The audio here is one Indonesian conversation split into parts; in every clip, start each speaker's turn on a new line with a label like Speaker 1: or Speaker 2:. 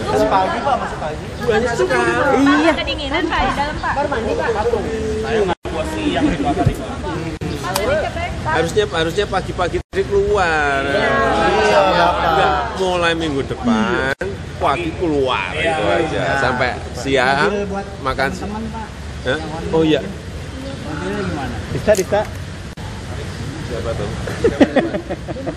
Speaker 1: Masih pagi Pak, masih pagi.
Speaker 2: Banyak sekali.
Speaker 3: Iya. Kedinginan Pak di dalam Pak. Baru mandi Pak.
Speaker 1: Saya nggak buat siang di tadi Pak.
Speaker 2: Harusnya pagi-pagi tadi keluar.
Speaker 1: Iya,
Speaker 2: Enggak, mulai minggu depan pagi keluar itu aja sampai siang makan Hah? Oh iya.
Speaker 1: Dista.
Speaker 2: Siapa tuh?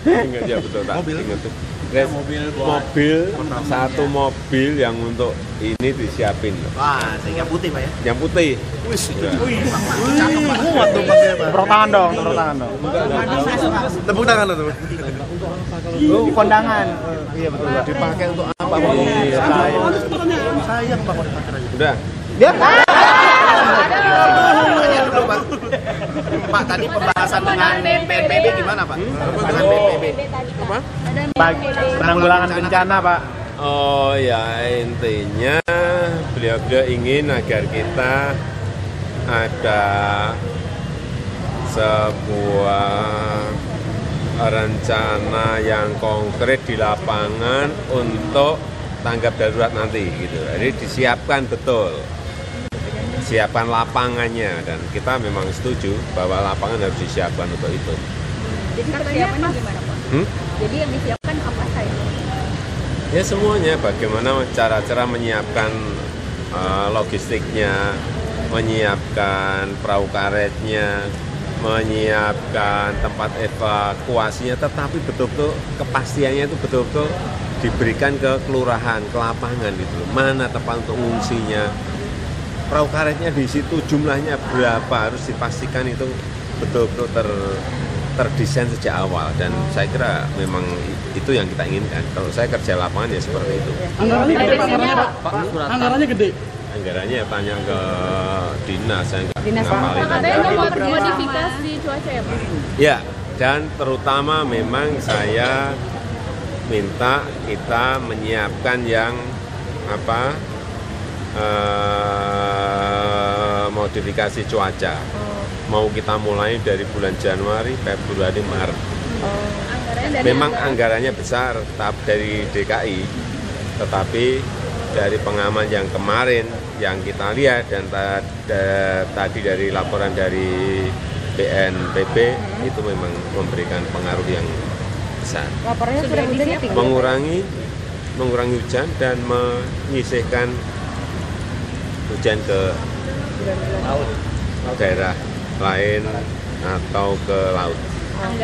Speaker 2: Ingat ya betul tak? Ingat tuh. Mobil satu mobil yang untuk ini disiapin.
Speaker 1: Wah, saya putih Pak ya.
Speaker 2: Yang putih.
Speaker 1: Muat tuh pakai Pak. Tepuk tangan dong. Tepuk tangan tuh. Kondangan. Iya betul Pak. Dipakai untuk apa Pak? Sayang Pak kalau dipakai aja.
Speaker 2: Udah.
Speaker 1: Ya. Pak, tadi pembahasan dengan BNPB gimana Pak? Dengan BNPB.
Speaker 2: Apa?
Speaker 1: Penanggulangan bencana Pak.
Speaker 2: Oh ya, intinya beliau ingin agar kita ada sebuah rencana yang konkret di lapangan untuk tanggap darurat nanti gitu. Jadi disiapkan betul. Siapkan lapangannya dan kita memang setuju bahwa lapangan harus disiapkan untuk itu.
Speaker 3: Jadi persiapannya gimana Pak? Jadi yang disiapkan apa saja?
Speaker 2: Ya semuanya, bagaimana cara-cara menyiapkan logistiknya, menyiapkan perahu karetnya, menyiapkan tempat evakuasinya, tetapi betul-betul kepastiannya itu betul-betul diberikan ke kelurahan, ke lapangan gitu. Mana tempat untuk ngungsinya, perahu karetnya di situ jumlahnya berapa, harus dipastikan itu betul-betul terdesain sejak awal dan saya kira memang itu yang kita inginkan. Kalau saya kerja lapangan ya seperti itu.
Speaker 1: Anggarannya gede.
Speaker 2: Anggarannya ya tanya ke dinas, saya nggak ngapalin.
Speaker 3: Katanya mau modifikasi cuaca ya Pak?
Speaker 2: Ya, dan terutama memang saya minta kita menyiapkan yang modifikasi cuaca. Mau kita mulai dari bulan Januari, Februari, Maret. Memang anggarannya besar dari DKI, tetapi dari pengaman yang kemarin yang kita lihat dan tadi dari laporan dari BNPB itu memang memberikan pengaruh yang besar.
Speaker 3: Laporannya sudah hujannya tinggi.
Speaker 2: Mengurangi hujan dan menyisihkan hujan ke daerah lain atau ke laut.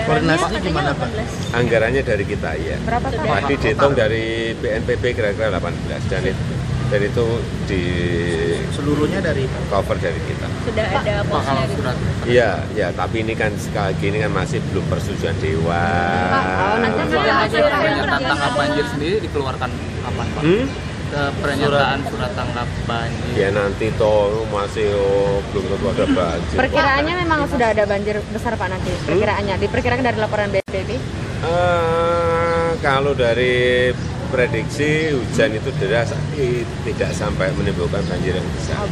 Speaker 1: Koordinasinya gimana Pak?
Speaker 2: Anggarannya dari kita ya.
Speaker 3: Berapa Pak?
Speaker 2: Tadi dihitung dari BNPB kira-kira 18 dan itu di
Speaker 1: Seluruhnya dari
Speaker 2: cover dari kita.
Speaker 3: Sudah ada posnya gitu.
Speaker 2: Iya, tapi ini kan sekali lagi ini kan masih belum persetujuan dewan.
Speaker 4: Pernyataan tanggap banjir sendiri dikeluarkan kapan Pak? Pernyataan surat tanggap banjir.
Speaker 2: Ya nanti toh masih belum tentu ada banjir.
Speaker 3: Perkiraannya memang sudah ada banjir besar Pak nanti. Perkiraannya diperkirakan dari laporan BNPB.
Speaker 2: Kalau dari prediksi hujan itu deras tidak sampai menimbulkan banjir yang besar.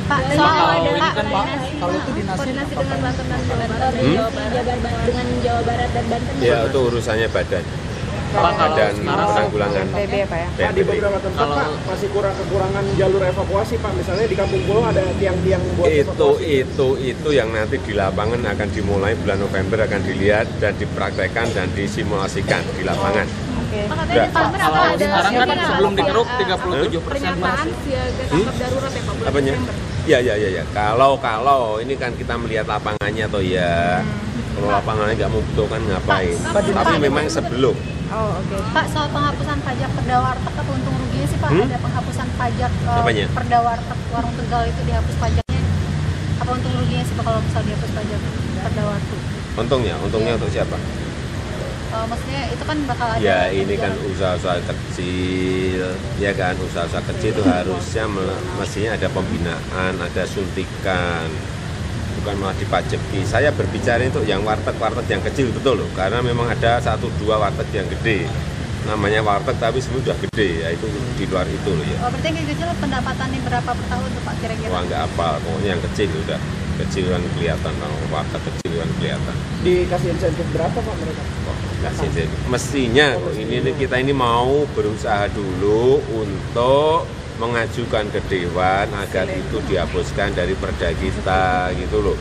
Speaker 3: Pak,
Speaker 4: Kalau itu dinasti
Speaker 3: koordinasi dengan Banten dan Jawa Barat dengan Jawa Barat dan Banten.
Speaker 2: Ya itu urusannya badan penanggulangan
Speaker 3: BNPB ya Pak ya.
Speaker 5: Pak, di beberapa tempat Pak masih kekurangan jalur evakuasi Pak. Misalnya di Kampung Pulau ada tiang-tiang buat evakuasi.
Speaker 2: Itu yang nanti di lapangan akan dimulai bulan November, akan dilihat dan dipraktekkan dan disimulasikan di lapangan.
Speaker 4: kalau sekarang kan sebelum dikeruk 37%
Speaker 3: Pernyataan siaga tanggap darurat ya Pak bulan
Speaker 2: Apanya?
Speaker 3: Desember.
Speaker 2: Ya. Kalau ini kan kita melihat lapangannya toh ya. Kalau lapangannya nggak membutuhkan ngapain. Tapi memang sebelum.
Speaker 3: Oh, oke.
Speaker 6: Pak, soal penghapusan pajak Perda Warteg apa untung ruginya sih Pak? Ada penghapusan pajak
Speaker 2: Apanya?
Speaker 6: Perda Warteg, warung Tegal itu dihapus pajaknya. Apa untung ruginya sih Pak kalau misal dihapus pajak Perda Warteg?
Speaker 2: Untungnya untuk siapa?
Speaker 6: Maksudnya itu kan bakal ada.
Speaker 2: Ya ini kan usaha-usaha kecil, ya kan usaha-usaha kecil itu harusnya mestinya ada pembinaan, ada suntikan, bukan malah dipajaki. Saya berbicara itu yang warteg yang kecil betul loh, karena memang ada 1-2 warteg yang gede, namanya warteg tapi semua sudah gede, ya itu di luar itu loh ya.
Speaker 6: Berarti yang kecil pendapatannya berapa per tahun tuh Pak kira-kira?
Speaker 2: Wah nggak apa, pokoknya yang kecil udah kecilan kelihatan, warteg kecil kan kelihatan.
Speaker 5: Dikasih insentif berapa Pak mereka?
Speaker 2: Mestinya kita ini mau berusaha dulu untuk mengajukan ke Dewan agar itu dihapuskan dari perda kita gitu loh.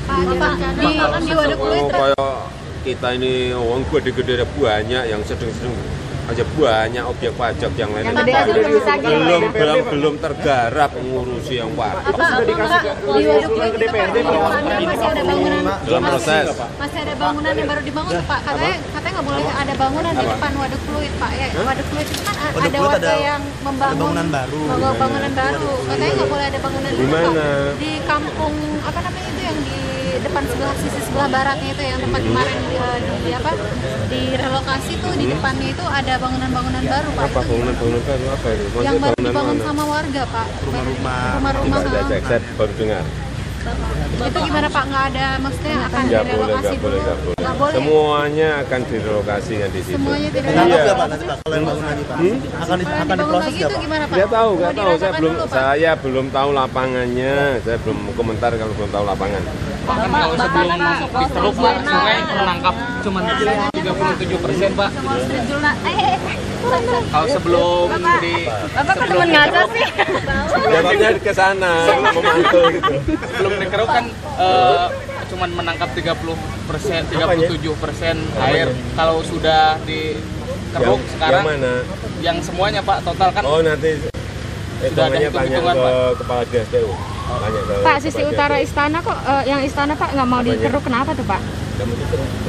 Speaker 6: Di Waduk Pluit
Speaker 2: Kayak kita ini uang gede-gede banyak, yang sedang-sedang aja banyak objek pajak yang lain
Speaker 3: Yang gede aja udah bisa gitu.
Speaker 2: belum tergarap ngurusi yang pajak.
Speaker 5: Sudah dikasih
Speaker 6: di Waduk Pluit
Speaker 5: ke DPRD
Speaker 6: itu masih ada bangunan.
Speaker 2: Dalam proses.
Speaker 6: Masih ada bangunan yang baru dibangun Pak. Katanya nggak boleh ada bangunan di depan Waduk Pluit Pak. Ya, Waduk Pluit itu kan ada warga yang membangun
Speaker 1: bangunan baru.
Speaker 6: Bangunan baru. Katanya nggak boleh ada bangunan
Speaker 2: Di
Speaker 6: dulu, Pak.
Speaker 2: mana?
Speaker 6: Di kampung apa namanya itu yang di depan sisi sebelah baratnya itu yang tempat kemarin di relokasi tuh di depannya itu ada bangunan-bangunan baru Pak.
Speaker 2: Apa bangunan baru apa itu?
Speaker 6: Yang baru
Speaker 2: Bangunan
Speaker 6: dibangun
Speaker 2: mana?
Speaker 6: sama warga Pak. Rumah-rumah.
Speaker 2: Tidak ada cek, saya baru dengar.
Speaker 6: Itu gimana Pak? Nggak ada maksudnya akan direlokasi dulu? Nggak boleh.
Speaker 2: Semuanya akan direlokasi kan di situ.
Speaker 6: Semuanya tidak
Speaker 2: Iya.
Speaker 1: Nggak Pak nanti Pak kalau yang bangunan ini Pak. Akan
Speaker 6: dibangun
Speaker 1: diproses
Speaker 6: lagi
Speaker 1: nggak
Speaker 6: itu
Speaker 1: Pak?
Speaker 6: gimana Pak?
Speaker 2: Nggak tahu.
Speaker 6: Mau dirasakan dulu, Pak?
Speaker 2: Saya belum tahu lapangannya. Saya belum komentar kalau belum tahu lapangan.
Speaker 4: Bahkan kalau sebelum masuk di Teluk Pak, sungai menangkap cuma 37% Pak.
Speaker 6: Wall Street Journal.
Speaker 4: Kalau sebelum di
Speaker 3: Bapak kok temen ngaca sih?
Speaker 2: Jadinya ke sana memantau gitu.
Speaker 4: sebelum dikeruk kan cuman menangkap 30%, 37% air. Kalau sudah dikeruk sekarang
Speaker 2: yang mana?
Speaker 4: yang semuanya Pak total kan
Speaker 2: Oh nanti
Speaker 4: Sudah ada
Speaker 2: hitungannya tanya
Speaker 4: hitung-hitungan,
Speaker 2: ke
Speaker 4: Pak.
Speaker 2: kepala DSPU. Tanya ke
Speaker 3: Pak, sisi
Speaker 2: kepala
Speaker 3: utara
Speaker 2: DSPU.
Speaker 3: istana kok yang istana Pak nggak mau dikeruk, kenapa tuh Pak?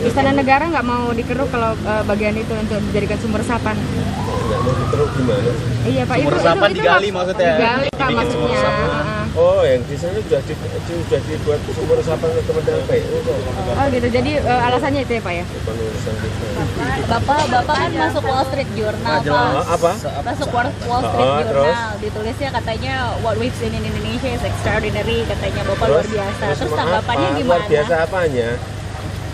Speaker 3: Istana negara nggak mau dikeruk kalau bagian itu untuk dijadikan sumber resapan.
Speaker 2: Nggak mau dikeruk gimana?
Speaker 3: Iya Pak,
Speaker 1: Sumber resapan digali maksudnya?
Speaker 3: Digali Pak
Speaker 1: Dibikin sumber
Speaker 3: maksudnya.
Speaker 1: resapan.
Speaker 2: Oh, yang di sana sudah dibuat sumber resapan ke Kementerian PU kok.
Speaker 3: Oh gitu, jadi alasannya itu ya Pak ya?
Speaker 2: Bukan urusan kita.
Speaker 7: Bapak kan masuk Wall Street Journal, Pak.
Speaker 2: Apa?
Speaker 7: Masuk Wall Street
Speaker 2: terus?
Speaker 7: Journal. Ditulisnya katanya what we've seen in Indonesia is extraordinary, katanya Bapak luar biasa. Terus tanggapannya
Speaker 2: apa?
Speaker 7: gimana?
Speaker 2: Luar biasa apanya?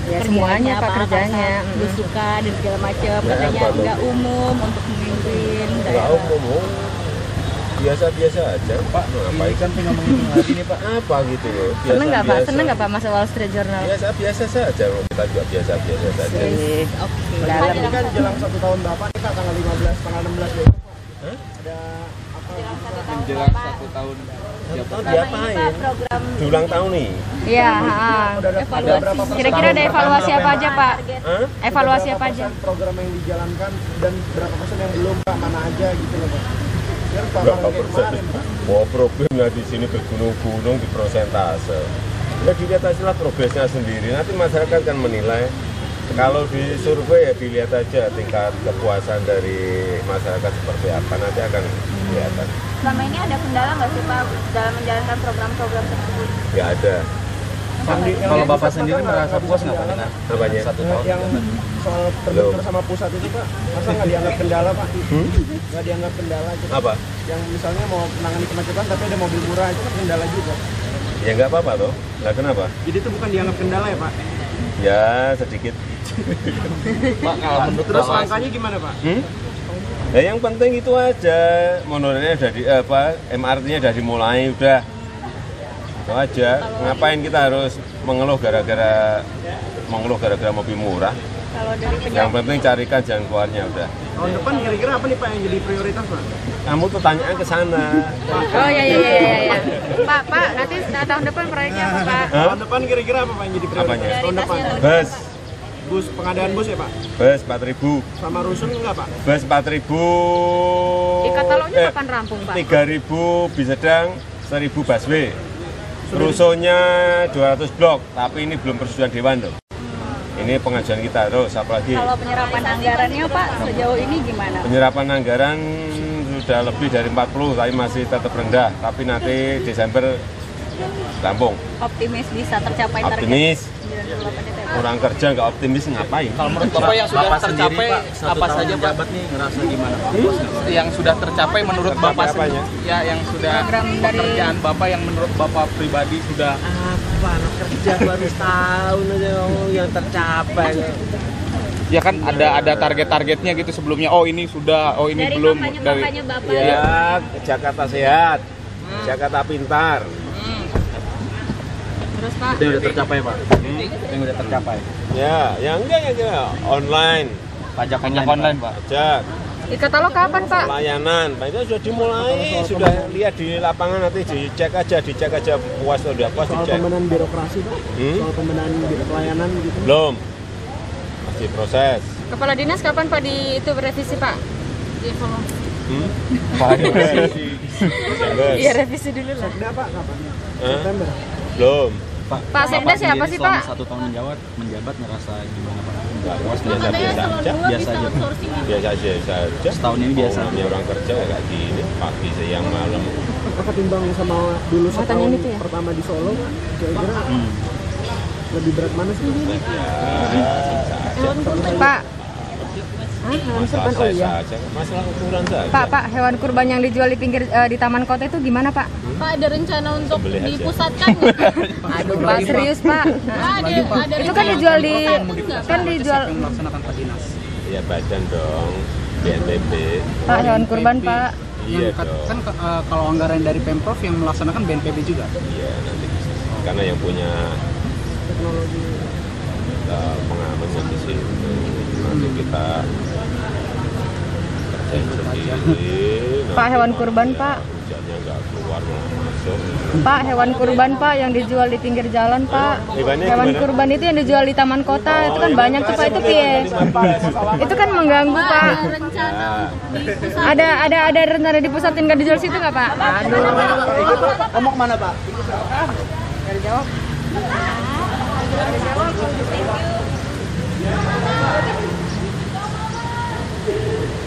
Speaker 3: Ya semuanya Pak,
Speaker 7: Pak,
Speaker 3: kerjanya.
Speaker 7: pasar belusukan dan segala macam.
Speaker 2: Ya,
Speaker 7: Katanya
Speaker 2: apa tuh?
Speaker 7: nggak umum untuk memimpin
Speaker 2: Enggak
Speaker 7: daerah.
Speaker 2: umum. Biasa-biasa aja. Pak, ngapain?
Speaker 1: Kan tinggal menghitung hari ini Pak.
Speaker 2: Apa gitu loh?
Speaker 3: Seneng nggak Pak?
Speaker 2: Biasa-biasa.
Speaker 3: Seneng nggak Pak masuk Wall Street Journal?
Speaker 2: Biasa saja. Kita juga biasa-biasa saja.
Speaker 7: Oke.
Speaker 3: Dalam.
Speaker 5: Ini kan jelang 1 tahun Bapak nih Pak, tanggal 15, tanggal 16 besok. Ada apa?
Speaker 4: menjelang 1 tahun
Speaker 2: Tahu diapain? Diulang tahun nih.
Speaker 3: Iya,
Speaker 5: Udah ada berapa persen?
Speaker 3: kira-kira ada evaluasi apa aja Pak?
Speaker 2: Hah?
Speaker 3: Evaluasi
Speaker 5: Berapa
Speaker 3: apa aja?
Speaker 5: persen program yang dijalankan dan berapa persen yang belum Pak, mana aja gitu loh Pak. Biar
Speaker 2: Berapa
Speaker 5: gambaran kayak
Speaker 2: persen?
Speaker 5: kemarin, Pak.
Speaker 2: Oh, problemnya di sini bergunung-gunung di prosentase. Ya dilihat hasilnya progresnya sendiri. Nanti masyarakat kan menilai. Kalau di survei ya dilihat aja tingkat kepuasan dari masyarakat seperti apa. Nanti akan kelihatan.
Speaker 7: Selama ini ada kendala nggak sih Pak dalam menjalankan program-program tersebut?
Speaker 2: Ya ada.
Speaker 1: Kalau Bapak sendiri merasa puas nggak Pak dengan
Speaker 2: Apanya?
Speaker 1: 1 tahun?
Speaker 5: Yang soal terbentur sama pusat itu Pak, masa nggak dianggap kendala Pak? Nggak dianggap kendala gitu.
Speaker 2: Apa?
Speaker 5: Yang misalnya mau menangani kemacetan tapi ada mobil murah itu kan kendala juga.
Speaker 2: Ya nggak apa-apa toh. Nggak kenapa?
Speaker 5: Jadi itu bukan dianggap kendala ya Pak?
Speaker 2: Ya sedikit.
Speaker 4: Pak kalau menurut
Speaker 5: Terus
Speaker 4: Bapak
Speaker 5: langkahnya gimana Pak?
Speaker 2: Ya yang penting itu aja. Monorailnya udah MRT-nya udah dimulai udah. Itu aja. Ngapain kita harus mengeluh gara-gara mobil murah?
Speaker 7: Kalau dari
Speaker 2: Yang penting carikan jalan keluarnya udah.
Speaker 5: Tahun depan kira-kira apa nih Pak yang jadi prioritas Pak?
Speaker 2: Kamu tuh tanyaan ke sana.
Speaker 3: Oh iya. Pak, nanti tahun depan proyeknya apa Pak?
Speaker 2: Hah?
Speaker 5: Tahun depan kira-kira apa Pak yang jadi prioritas?
Speaker 2: Apanya?
Speaker 5: Tahun depan.
Speaker 2: Bus,
Speaker 5: Bus, pengadaan bus ya Pak?
Speaker 2: bus 4.000.
Speaker 5: Sama rusun enggak Pak?
Speaker 2: Bus 4.000.
Speaker 3: Di katalognya kapan rampung Pak?
Speaker 2: 3.000 bis sedang, 1.000 busway. Rusuhnya 200 blok, tapi ini belum persetujuan Dewan tuh. Ini pengajuan kita terus, apalagi
Speaker 7: Kalau penyerapan anggarannya Pak sejauh ini gimana?
Speaker 2: penyerapan anggaran sudah lebih dari 40, tapi masih tetap rendah. Tapi nanti Desember rampung.
Speaker 7: Optimis bisa tercapai target
Speaker 2: Optimis,
Speaker 7: 98 DPR.
Speaker 2: orang kerja nggak optimis ngapain?
Speaker 4: kalau menurut Bapak yang sudah
Speaker 1: Bapak sendiri
Speaker 4: tercapai
Speaker 1: Pak, 1
Speaker 4: apa
Speaker 1: tahun
Speaker 4: saja Pak?
Speaker 1: menjabat nih ngerasa gimana Pak? Puas nggak Pak?
Speaker 4: Yang sudah tercapai menurut
Speaker 2: Tercapai
Speaker 4: Bapak
Speaker 2: apanya?
Speaker 4: ya yang sudah pekerjaan Bapak yang menurut Bapak pribadi sudah
Speaker 8: Apa anak kerja baru setahun aja yang tercapai.
Speaker 4: ya kan ada target-targetnya gitu sebelumnya. Oh ini sudah, oh ini
Speaker 7: Dari
Speaker 4: belum
Speaker 7: kampanye Bapak
Speaker 2: Ya, Jakarta sehat, Jakarta pintar.
Speaker 3: terus Pak.
Speaker 1: Itu yang udah tercapai Pak. Yang udah tercapai.
Speaker 2: Ya, yang enggak online.
Speaker 1: Pajak online Pak.
Speaker 2: Pajak.
Speaker 3: E-katalog kapan Pak?
Speaker 2: Layanan, Pak itu sudah dimulai, sudah lihat di lapangan nanti dicek aja puas atau udah puas
Speaker 5: Soal
Speaker 2: dicek.
Speaker 5: pembenahan birokrasi Pak, soal pembenahan pelayanan gitu.
Speaker 2: Belum, masih proses.
Speaker 3: Kepala dinas kapan Pak di itu berevisi Pak? Dievaluasi.
Speaker 2: Desember.
Speaker 3: Iya revisi dulu lah.
Speaker 5: Sekda Pak kapan?
Speaker 2: Hah?
Speaker 5: September.
Speaker 2: Belum.
Speaker 3: Pak Sekda siapa sih Pak?
Speaker 1: 1 tahun menjabat ngerasa gimana Pak?
Speaker 2: Enggak, biasa aja.
Speaker 1: Biasa aja.
Speaker 2: Biasa aja.
Speaker 1: Setahun ini biasa.
Speaker 2: Namanya orang kerja kayak gini, pagi siang malam.
Speaker 5: Apa timbang sama dulu setahun
Speaker 3: itu ya?
Speaker 5: pertama di Solo Pak? Kira-kira lebih berat mana sih?
Speaker 3: Pak. Hewan
Speaker 2: Masalah
Speaker 3: kurban, oh iya.
Speaker 2: saja, masalah ukuran saja.
Speaker 3: Pak, hewan kurban yang dijual di pinggir di taman kota itu gimana Pak?
Speaker 6: Pak, ada rencana untuk
Speaker 2: Sembelih aja.
Speaker 6: dipusatkan?
Speaker 3: Aduh Pak, serius Pak.
Speaker 6: Ada
Speaker 3: Itu kan dijual di dijual
Speaker 1: Melaksanakan Pak Dinas.
Speaker 2: Ya badan dong, BNPB.
Speaker 3: Pak hewan kurban Pak.
Speaker 2: Iya dong.
Speaker 1: Kan kalau anggaran dari Pemprov yang melaksanakan BNPB juga.
Speaker 2: Iya nanti karena yang punya
Speaker 5: Teknologi.
Speaker 2: pengalamannya di situ. Nanti kita kerjain sendiri.
Speaker 3: Pak hewan kurban Pak.
Speaker 2: Hujannya nggak keluar malah masuk.
Speaker 3: Pak hewan kurban Pak yang dijual di pinggir jalan Pak.
Speaker 2: Hewannya
Speaker 3: Hewan
Speaker 2: gimana?
Speaker 3: kurban itu yang dijual di taman kota itu kan banyak tuh Pak itu piye. Itu kan mengganggu Pak.
Speaker 6: rencana untuk dipusatkan?
Speaker 3: Ada rencana dipusatin nggak dijual situ nggak Pak? Aduh.
Speaker 5: Kamu kemana Pak?
Speaker 3: Nggak dijawab.
Speaker 7: Thank you.